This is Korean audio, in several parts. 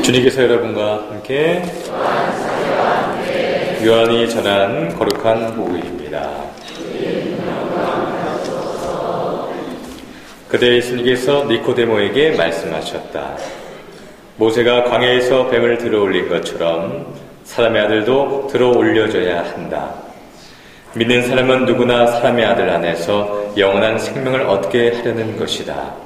주님께서 여러분과 함께 요한이 전한 거룩한 복음입니다. 그때 예수님께서 니코데모에게 말씀하셨다. 모세가 광야에서 뱀을 들어올린 것처럼 사람의 아들도 들어올려져야 한다. 믿는 사람은 누구나 사람의 아들 안에서 영원한 생명을 얻게 하려는 것이다.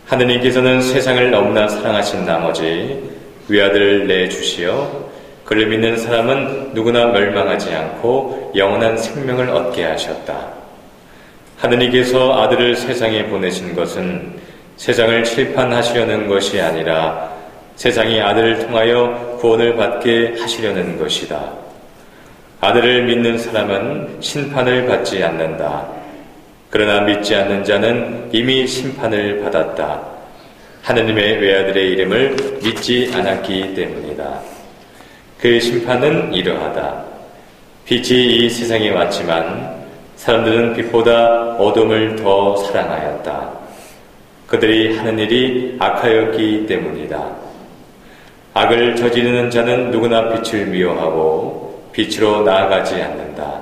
하느님께서는 세상을 너무나 사랑하신 나머지 외아들을 내주시어 그를 믿는 사람은 누구나 멸망하지 않고 영원한 생명을 얻게 하셨다. 하느님께서 아들을 세상에 보내신 것은 세상을 칠판하시려는 것이 아니라 세상이 아들을 통하여 구원을 받게 하시려는 것이다. 아들을 믿는 사람은 심판을 받지 않는다. 그러나 믿지 않는 자는 이미 심판을 받았다. 하느님의 외아들의 이름을 믿지 않았기 때문이다. 그 심판은 이러하다. 빛이 이 세상에 왔지만 사람들은 빛보다 어둠을 더 사랑하였다. 그들이 하는 일이 악하였기 때문이다. 악을 저지르는 자는 누구나 빛을 미워하고 빛으로 나아가지 않는다.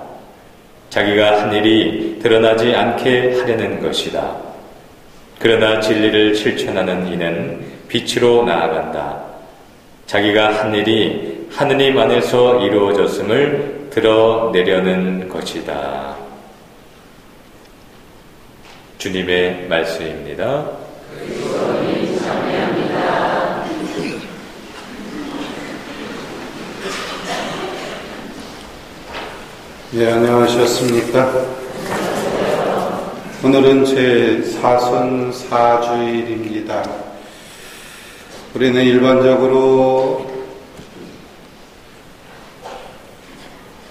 자기가 한 일이 드러나지 않게 하려는 것이다. 그러나 진리를 실천하는 이는 빛으로 나아간다. 자기가 한 일이 하느님 안에서 이루어졌음을 드러내려는 것이다. 주님의 말씀입니다. 네, 안녕하셨습니까? 오늘은 제4선 4주일입니다. 우리는 일반적으로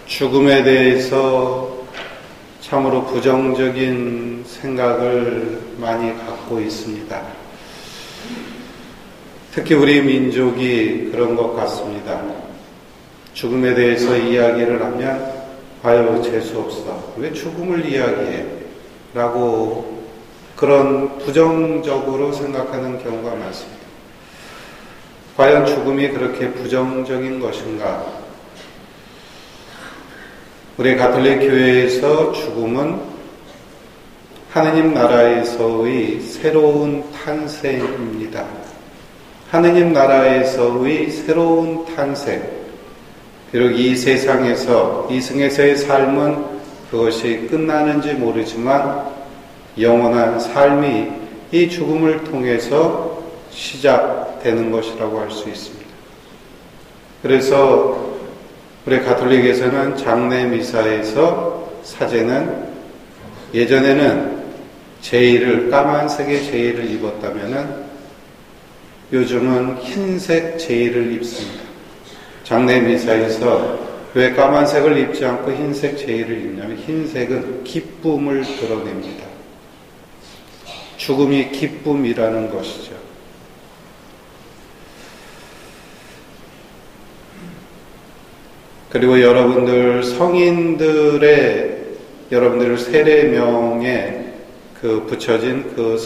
죽음에 대해서 참으로 부정적인 생각을 많이 갖고 있습니다. 특히 우리 민족이 그런 것 같습니다. 죽음에 대해서 이야기를 하면 아유, 재수없어. 왜 죽음을 이야기해? 라고 그런 부정적으로 생각하는 경우가 많습니다. 과연 죽음이 그렇게 부정적인 것인가? 우리 가톨릭 교회에서 죽음은 하느님 나라에서의 새로운 탄생입니다. 하느님 나라에서의 새로운 탄생. 비록 이 세상에서 이승에서의 삶은 그것이 끝나는지 모르지만 영원한 삶이 이 죽음을 통해서 시작되는 것이라고 할 수 있습니다. 그래서 우리 가톨릭에서는 장례 미사에서 사제는 예전에는 까만색의 제의를 입었다면은 요즘은 흰색 제의를 입습니다. 장례 미사에서 왜 까만색을 입지 않고 흰색 제의를 입냐면 흰색은 기쁨을 드러냅니다. 죽음이 기쁨이라는 것이죠. 그리고 여러분들 세례명에 붙여진 그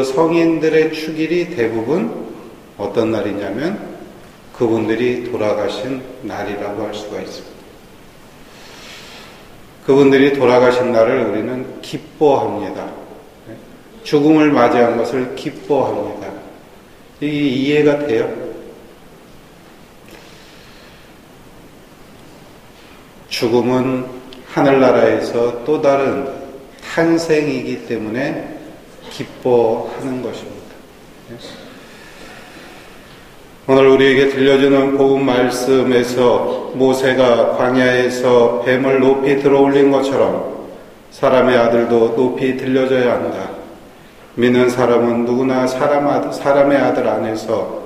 성인들의 축일이 대부분 어떤 날이냐면 그분들이 돌아가신 날이라고 할 수가 있습니다. 그분들이 돌아가신 날을 우리는 기뻐합니다. 죽음을 맞이한 것을 기뻐합니다. 이게 이해가 돼요? 죽음은 하늘나라에서 또 다른 탄생이기 때문에 기뻐하는 것입니다. 오늘 우리에게 들려주는 복음 말씀에서 모세가 광야에서 뱀을 높이 들어올린 것처럼 사람의 아들도 높이 들려져야 한다. 믿는 사람은 누구나 사람의 아들 안에서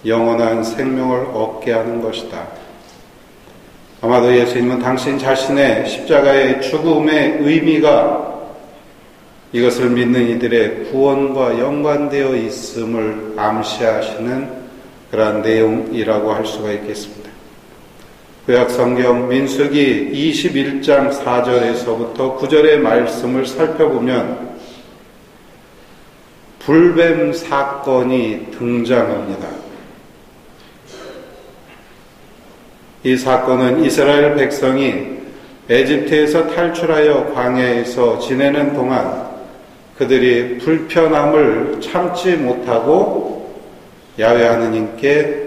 영원한 생명을 얻게 하는 것이다. 아마도 예수님은 당신 자신의 십자가의 죽음의 의미가 이것을 믿는 이들의 구원과 연관되어 있음을 암시하시는 그러한 내용이라고 할 수가 있겠습니다. 구약성경 민수기 21장 4절에서부터 9절의 말씀을 살펴보면 불뱀 사건이 등장합니다. 이 사건은 이스라엘 백성이 에집트에서 탈출하여 광야에서 지내는 동안 그들이 불편함을 참지 못하고 야훼 하느님께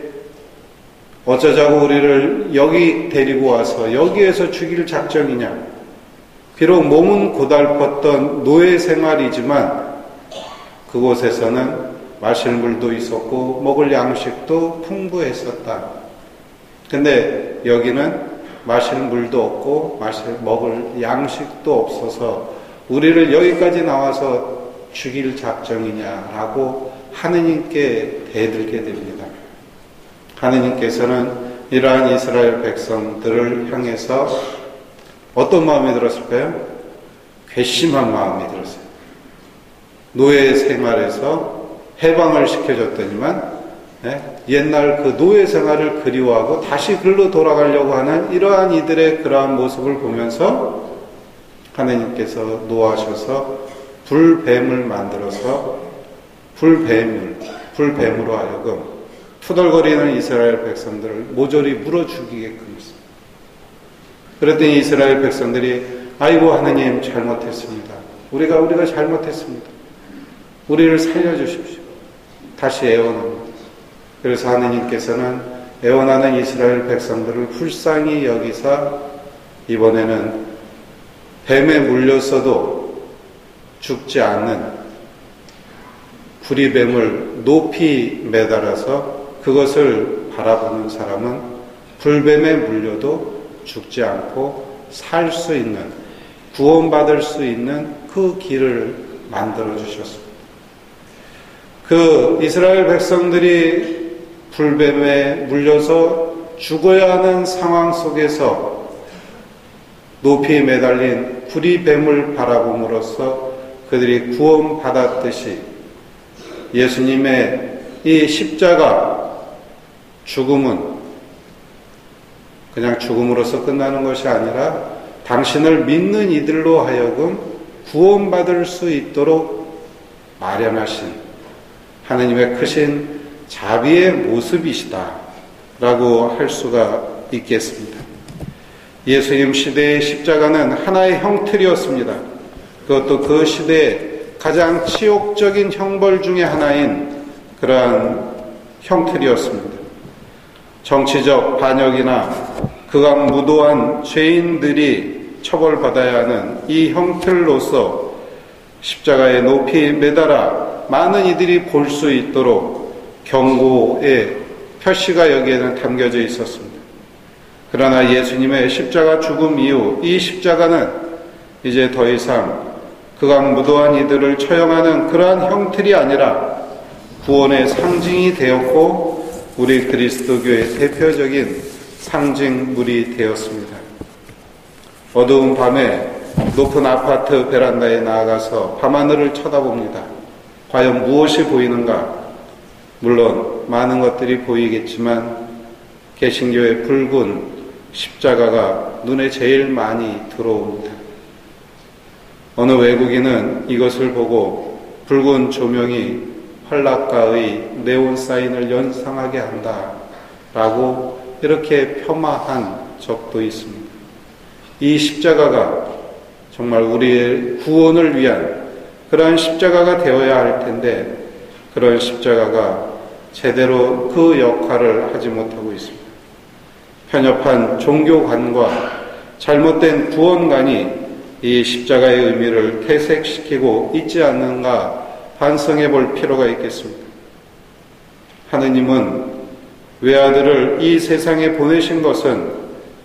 어쩌자고 우리를 여기 데리고 와서 여기에서 죽일 작정이냐. 비록 몸은 고달팠던 노예 생활이지만 그곳에서는 마실 물도 있었고 먹을 양식도 풍부했었다. 근데 여기는 마실 물도 없고 먹을 양식도 없어서 우리를 여기까지 나와서 죽일 작정이냐라고 하느님께 대들게 됩니다. 하느님께서는 이러한 이스라엘 백성들을 향해서 어떤 마음이 들었을까요? 괘씸한 마음이 들었어요. 노예 생활에서 해방을 시켜줬더니만 옛날 그 노예 생활을 그리워하고 다시 글로 돌아가려고 하는 이러한 이들의 그러한 모습을 보면서 하느님께서 노하셔서 불뱀을 만들어서 불뱀으로 하여금 투덜거리는 이스라엘 백성들을 모조리 물어 죽이게끔 했습니다. 그랬더니 이스라엘 백성들이 아이고 하느님 잘못했습니다. 우리가 잘못했습니다. 우리를 살려주십시오. 다시 애원합니다. 그래서 하느님께서는 애원하는 이스라엘 백성들을 불쌍히 여기사 이번에는 뱀에 물렸어도 죽지 않는 구리뱀을 높이 매달아서 그것을 바라보는 사람은 불뱀에 물려도 죽지 않고 살 수 있는, 구원받을 수 있는 그 길을 만들어 주셨습니다. 그 이스라엘 백성들이 불뱀에 물려서 죽어야 하는 상황 속에서 높이 매달린 구리뱀을 바라봄으로써 그들이 구원받았듯이 예수님의 이 십자가 죽음은 그냥 죽음으로서 끝나는 것이 아니라 당신을 믿는 이들로 하여금 구원받을 수 있도록 마련하신 하느님의 크신 자비의 모습이시다 라고 할 수가 있겠습니다. 예수님 시대의 십자가는 하나의 형틀이었습니다. 그것도 그 시대의 가장 치욕적인 형벌 중에 하나인 그러한 형틀이었습니다. 정치적 반역이나 극악무도한 죄인들이 처벌받아야 하는 이 형틀로서 십자가에 높이 매달아 많은 이들이 볼 수 있도록 경고의 표시가 여기에는 담겨져 있었습니다. 그러나 예수님의 십자가 죽음 이후 이 십자가는 이제 더 이상 극악무도한 이들을 처형하는 그러한 형틀이 아니라 구원의 상징이 되었고 우리 그리스도교의 대표적인 상징물이 되었습니다. 어두운 밤에 높은 아파트 베란다에 나아가서 밤하늘을 쳐다봅니다. 과연 무엇이 보이는가? 물론 많은 것들이 보이겠지만 개신교의 붉은 십자가가 눈에 제일 많이 들어옵니다. 어느 외국인은 이것을 보고 붉은 조명이 환락가의 네온 사인을 연상하게 한다 라고 이렇게 폄하한 적도 있습니다. 이 십자가가 정말 우리의 구원을 위한 그러한 십자가가 되어야 할 텐데 그런 십자가가 제대로 그 역할을 하지 못하고 있습니다. 편협한 종교관과 잘못된 구원관이 이 십자가의 의미를 퇴색시키고 있지 않는가 반성해 볼 필요가 있겠습니다. 하느님은 외아들을 이 세상에 보내신 것은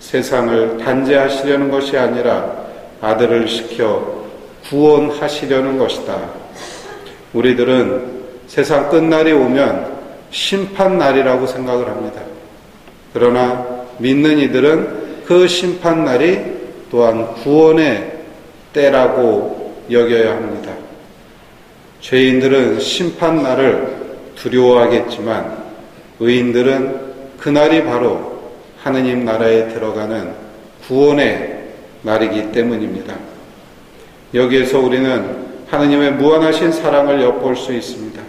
세상을 단죄하시려는 것이 아니라 아들을 시켜 구원하시려는 것이다. 우리들은 세상 끝날이 오면 심판날이라고 생각을 합니다. 그러나 믿는 이들은 그 심판날이 또한 구원의 때라고 여겨야 합니다. 죄인들은 심판날을 두려워하겠지만 의인들은 그날이 바로 하느님 나라에 들어가는 구원의 날이기 때문입니다. 여기에서 우리는 하느님의 무한하신 사랑을 엿볼 수 있습니다.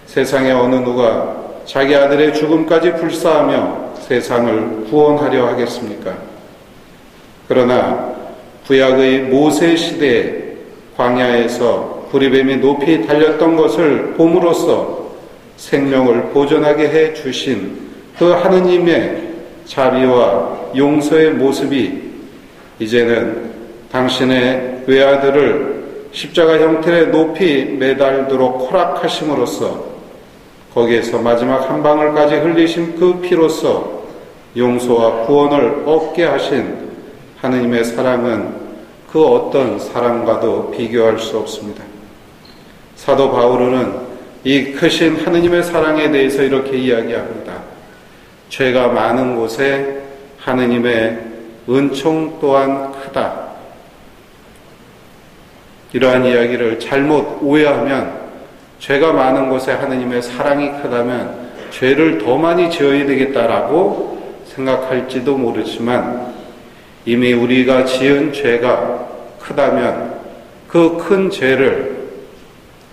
세상의 어느 누가 자기 아들의 죽음까지 불사하며 세상을 구원하려 하겠습니까? 그러나 구약의 모세 시대에 광야에서 구리뱀이 높이 달렸던 것을 봄으로써 생명을 보존하게 해 주신 그 하느님의 자비와 용서의 모습이 이제는 당신의 외아들을 십자가 형틀에 높이 매달도록 허락하심으로써 거기에서 마지막 한 방울까지 흘리신 그 피로써 용서와 구원을 얻게 하신 하느님의 사랑은 그 어떤 사랑과도 비교할 수 없습니다. 사도 바울은 이 크신 하느님의 사랑에 대해서 이렇게 이야기합니다. 죄가 많은 곳에 하느님의 은총 또한 크다. 이러한 이야기를 잘못 오해하면 죄가 많은 곳에 하느님의 사랑이 크다면 죄를 더 많이 지어야 되겠다라고 생각할지도 모르지만 이미 우리가 지은 죄가 크다면 그 큰 죄를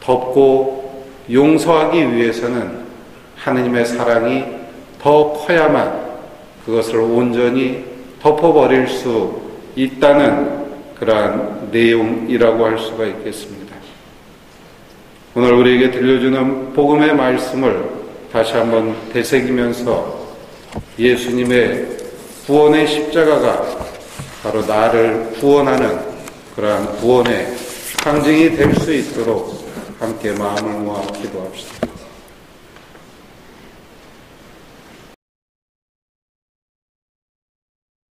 덮고 용서하기 위해서는 하느님의 사랑이 더 커야만 그것을 온전히 덮어버릴 수 있다는 그러한 내용이라고 할 수가 있겠습니다. 오늘 우리에게 들려주는 복음의 말씀을 다시 한번 되새기면서 예수님의 구원의 십자가가 바로 나를 구원하는 그러한 구원의 상징이 될 수 있도록 함께 마음을 모아 기도합시다.